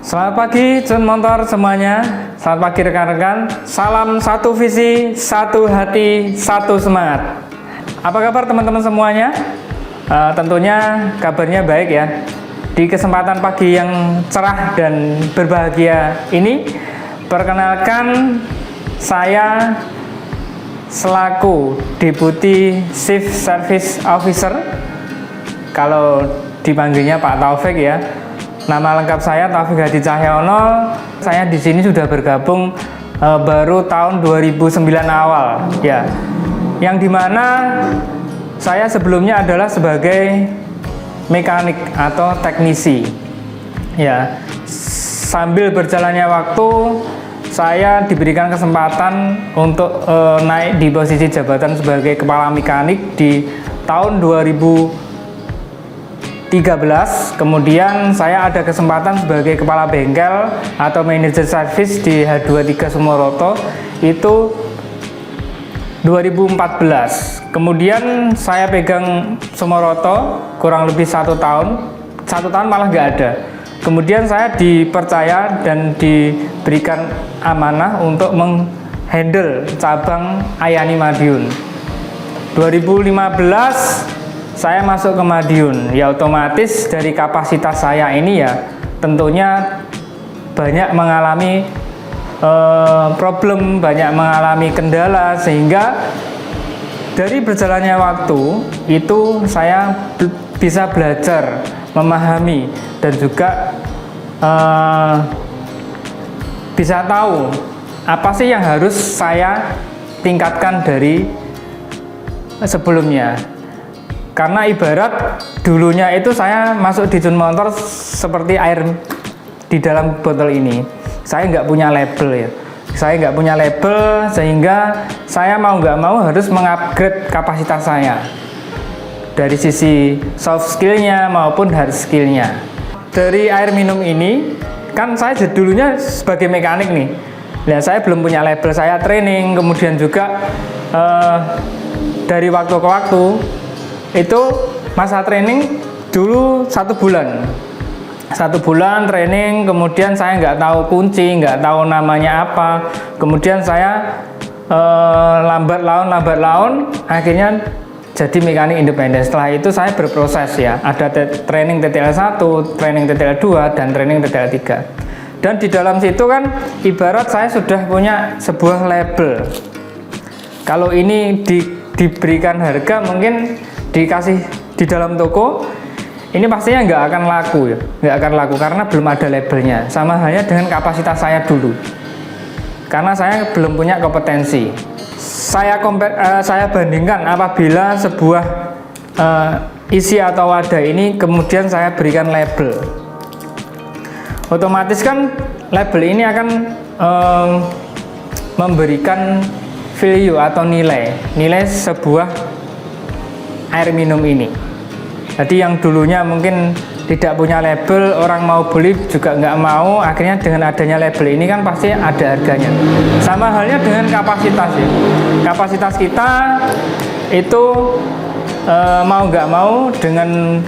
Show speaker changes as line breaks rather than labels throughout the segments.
Selamat pagi Cun Motor semuanya. Selamat pagi rekan-rekan. Salam satu visi, satu hati, satu semangat. Apa kabar teman-teman semuanya? Tentunya kabarnya baik ya. Di kesempatan pagi yang cerah dan berbahagia ini, perkenalkan saya selaku Deputi Chief Service Officer, kalau dipanggilnya Pak Taufik ya. Nama lengkap saya Taufik Hadi Cahyono. Saya di sini sudah bergabung baru tahun 2009 awal ya. Yang dimana saya sebelumnya adalah sebagai mekanik atau teknisi. Ya. Sambil berjalannya waktu, saya diberikan kesempatan untuk naik di posisi jabatan sebagai kepala mekanik di tahun 2013. Kemudian saya ada kesempatan sebagai kepala bengkel atau manajer service di H23 Sumoroto itu 2014. Kemudian saya pegang Sumoroto kurang lebih 1 tahun. 1 tahun malah nggak ada. Kemudian saya dipercaya dan diberikan amanah untuk menghandle cabang Ayani Madiun. 2015 saya masuk ke Madiun, ya otomatis dari kapasitas saya ini ya tentunya banyak mengalami problem, banyak mengalami kendala, sehingga dari berjalannya waktu itu saya bisa belajar, memahami, dan juga bisa tahu apa sih yang harus saya tingkatkan dari sebelumnya. Karena ibarat dulunya itu saya masuk di Cun Motor seperti air di dalam botol ini. Saya nggak punya label ya. Saya nggak punya label, sehingga saya mau nggak mau harus mengupgrade kapasitas saya. Dari sisi soft skillnya maupun hard skillnya. Dari air minum ini, kan saya dulunya sebagai mekanik nih. Nah, saya belum punya label, saya training, kemudian juga dari waktu ke waktu, itu masa training dulu 1 bulan. 1 bulan training, kemudian saya nggak tahu kunci, nggak tahu namanya apa. Kemudian saya lambat laun, akhirnya jadi mekanik independen. Setelah itu saya berproses ya, ada training TTL 1, training TTL 2, dan training TTL 3. Dan di dalam situ kan ibarat saya sudah punya sebuah label. Kalau ini diberikan harga, mungkin dikasih di dalam toko, ini pastinya nggak akan laku ya, nggak akan laku karena belum ada labelnya. Sama halnya dengan kapasitas saya dulu, karena saya belum punya kompetensi. Saya bandingkan apabila sebuah isi atau wadah ini kemudian saya berikan label, otomatis kan label ini akan memberikan value atau nilai sebuah air minum ini. Jadi yang dulunya mungkin tidak punya label, orang mau beli juga nggak mau, akhirnya dengan adanya label ini kan pasti ada harganya. Sama halnya dengan kapasitas ya. Kapasitas kita itu mau nggak mau dengan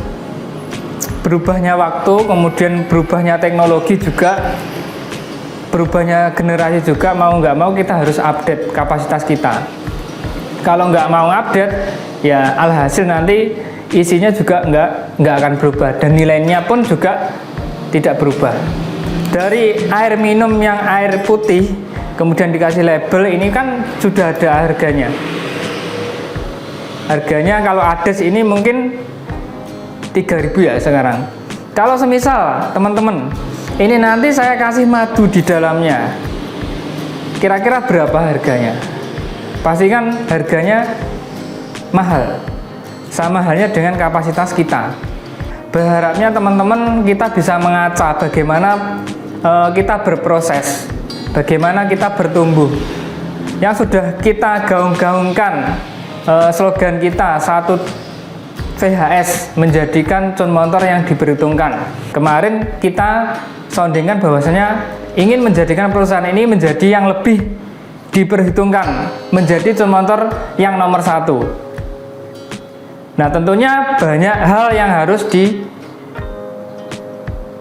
berubahnya waktu, kemudian berubahnya teknologi juga, berubahnya generasi juga, mau nggak mau kita harus update kapasitas kita. Kalau nggak mau update, ya alhasil nanti isinya juga nggak akan berubah, dan nilainya pun juga tidak berubah. Dari air minum yang air putih kemudian dikasih label ini kan sudah ada harganya. Harganya kalau Ades ini mungkin 3.000 ya sekarang. Kalau semisal teman-teman ini nanti saya kasih madu di dalamnya, kira-kira berapa harganya? Pasti kan harganya mahal. Sama halnya dengan kapasitas kita. Berharapnya teman-teman kita bisa mengaca bagaimana kita berproses, bagaimana kita bertumbuh. Yang sudah kita gaung-gaungkan, slogan kita 1 VHS, menjadikan Cun Motor yang diperhitungkan. Kemarin kita soundingkan bahwasanya ingin menjadikan perusahaan ini menjadi yang lebih diperhitungkan, menjadi Cun Motor yang nomor 1. Nah, tentunya banyak hal yang harus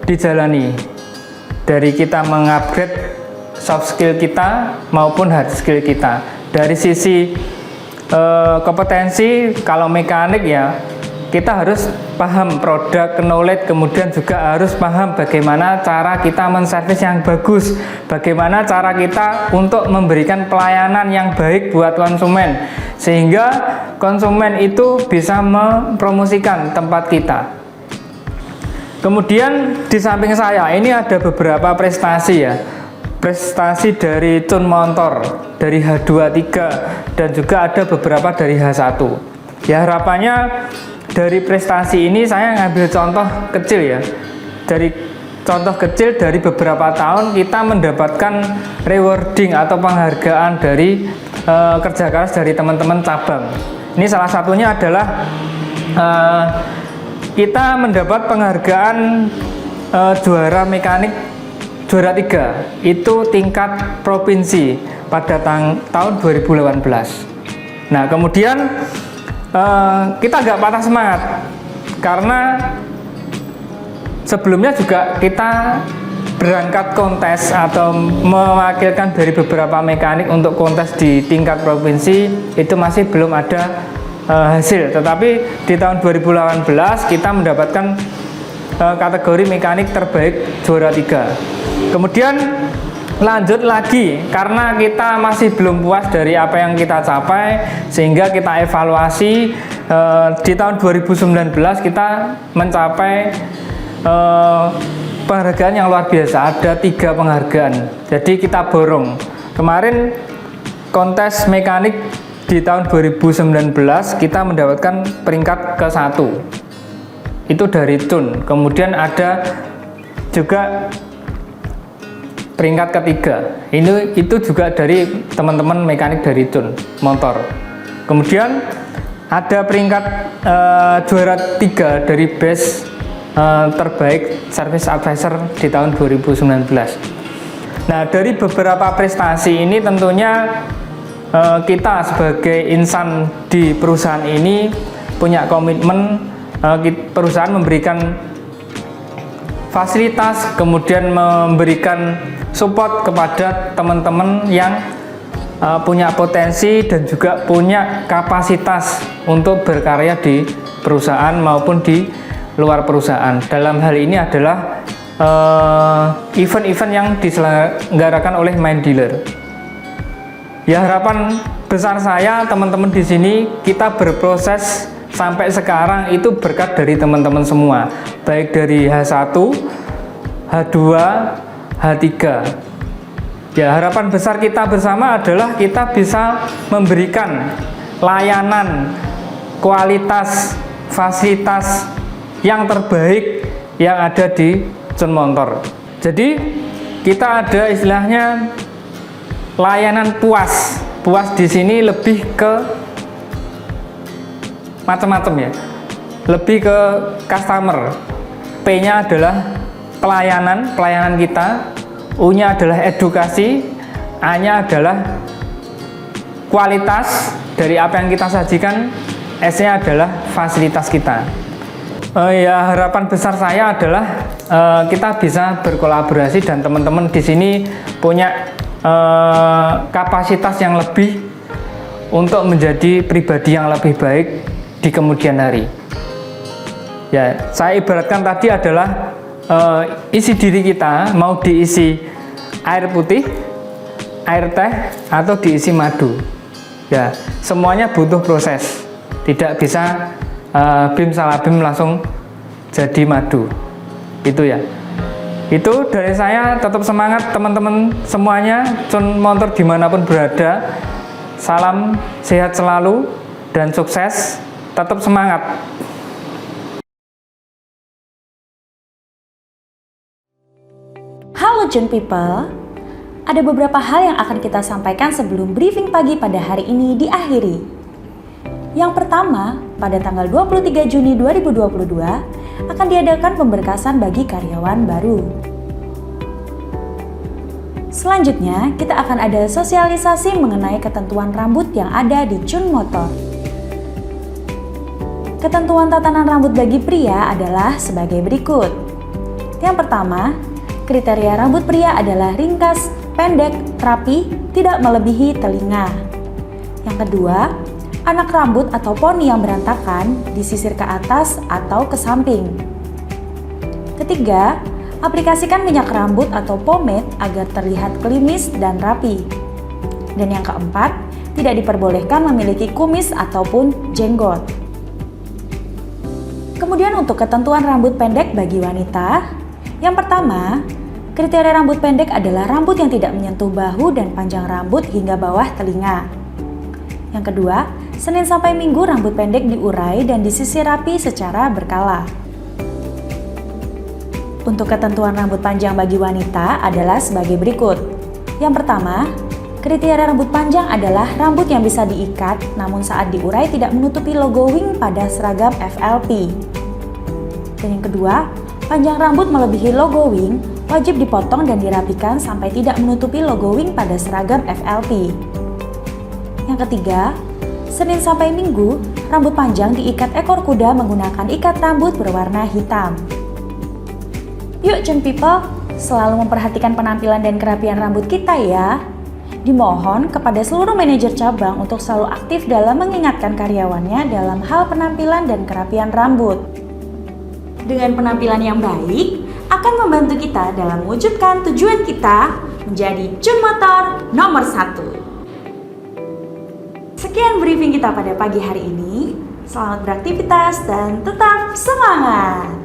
dijalani. dari kita mengupgrade soft skill kita maupun hard skill kita. Dari sisi kompetensi, kalau mekanik ya kita harus paham produk knowledge, kemudian juga harus paham bagaimana cara kita menservis yang bagus, bagaimana cara kita untuk memberikan pelayanan yang baik buat konsumen, sehingga konsumen itu bisa mempromosikan tempat kita. Kemudian di samping saya ini ada beberapa prestasi ya, prestasi dari Chun Montor, dari H23, dan juga ada beberapa dari H1. Ya, harapannya dari prestasi ini saya ngambil contoh kecil ya, dari contoh kecil dari beberapa tahun kita mendapatkan rewarding atau penghargaan dari kerja keras dari teman-teman cabang. Ini salah satunya adalah kita mendapat penghargaan juara mekanik juara 3 itu tingkat provinsi pada tahun 2018. Nah, kemudian kita nggak patah semangat karena sebelumnya juga kita berangkat kontes atau mewakilkan dari beberapa mekanik untuk kontes di tingkat provinsi, itu masih belum ada hasil. Tetapi di tahun 2018 kita mendapatkan kategori mekanik terbaik juara 3. Kemudian lanjut lagi karena kita masih belum puas dari apa yang kita capai, sehingga kita evaluasi di tahun 2019 kita mencapai penghargaan yang luar biasa. Ada 3 penghargaan, jadi kita borong. Kemarin kontes mekanik di tahun 2019 kita mendapatkan peringkat ke-1, itu dari Chun. Kemudian ada juga peringkat ke-3, itu juga dari teman-teman mekanik dari Chun Motor. Kemudian ada peringkat juara 3 dari best terbaik service advisor di tahun 2019. Nah, dari beberapa prestasi ini tentunya kita sebagai insan di perusahaan ini punya komitmen, perusahaan memberikan fasilitas, kemudian memberikan support kepada teman-teman yang punya potensi dan juga punya kapasitas untuk berkarya di perusahaan maupun di luar perusahaan. Dalam hal ini adalah event-event yang diselenggarakan oleh Mind Dealer. Ya, harapan besar saya teman-teman di sini kita berproses sampai sekarang itu berkat dari teman-teman semua, baik dari H1, H2, H3. Ya, harapan besar kita bersama adalah kita bisa memberikan layanan, kualitas, fasilitas yang terbaik yang ada di Chun Montor. Jadi kita ada istilahnya layanan puas. Puas di sini lebih ke macam-macam ya, lebih ke customer. P-nya adalah pelayanan kita, U-nya adalah edukasi, A-nya adalah kualitas dari apa yang kita sajikan, S-nya adalah fasilitas kita. Ya, harapan besar saya adalah kita bisa berkolaborasi dan teman-teman di sini punya kapasitas yang lebih untuk menjadi pribadi yang lebih baik di kemudian hari. Ya, saya ibaratkan tadi adalah isi diri kita mau diisi air putih, air teh, atau diisi madu. Ya, semuanya butuh proses. Tidak bisa bim salah bim langsung jadi madu. Itu ya. Itu dari saya. Tetap semangat teman-teman semuanya, Chun Montor dimanapun berada. Salam sehat selalu dan sukses. Tetap semangat.
Halo Chun People, ada beberapa hal yang akan kita sampaikan sebelum briefing pagi pada hari ini diakhiri. Yang pertama, pada tanggal 23 Juni 2022 akan diadakan pemberkasan bagi karyawan baru. Selanjutnya, kita akan ada sosialisasi mengenai ketentuan rambut yang ada di Chun Motor. Ketentuan tatanan rambut bagi pria adalah sebagai berikut. Yang pertama, kriteria rambut pria adalah ringkas, pendek, rapi, tidak melebihi telinga. Yang kedua, anak rambut atau poni yang berantakan disisir ke atas atau ke samping. Ketiga, aplikasikan minyak rambut atau pomade agar terlihat klimis dan rapi. Dan yang keempat, tidak diperbolehkan memiliki kumis ataupun jenggot. Kemudian untuk ketentuan rambut pendek bagi wanita, yang pertama, kriteria rambut pendek adalah rambut yang tidak menyentuh bahu dan panjang rambut hingga bawah telinga. Yang kedua, Senin sampai Minggu rambut pendek diurai dan disisir rapi secara berkala. Untuk ketentuan rambut panjang bagi wanita adalah sebagai berikut. Yang pertama, kriteria rambut panjang adalah rambut yang bisa diikat namun saat diurai tidak menutupi logo wing pada seragam FLP. Dan yang kedua, panjang rambut melebihi logo wing wajib dipotong dan dirapikan sampai tidak menutupi logo wing pada seragam FLP. Yang ketiga, Senin sampai Minggu rambut panjang diikat ekor kuda menggunakan ikat rambut berwarna hitam. Yuk Jun People, selalu memperhatikan penampilan dan kerapian rambut kita ya. Dimohon kepada seluruh manajer cabang untuk selalu aktif dalam mengingatkan karyawannya dalam hal penampilan dan kerapian rambut. Dengan penampilan yang baik, akan membantu kita dalam mewujudkan tujuan kita menjadi Jun Motor nomor 1. Sekian briefing kita pada pagi hari ini. Selamat beraktivitas dan tetap semangat!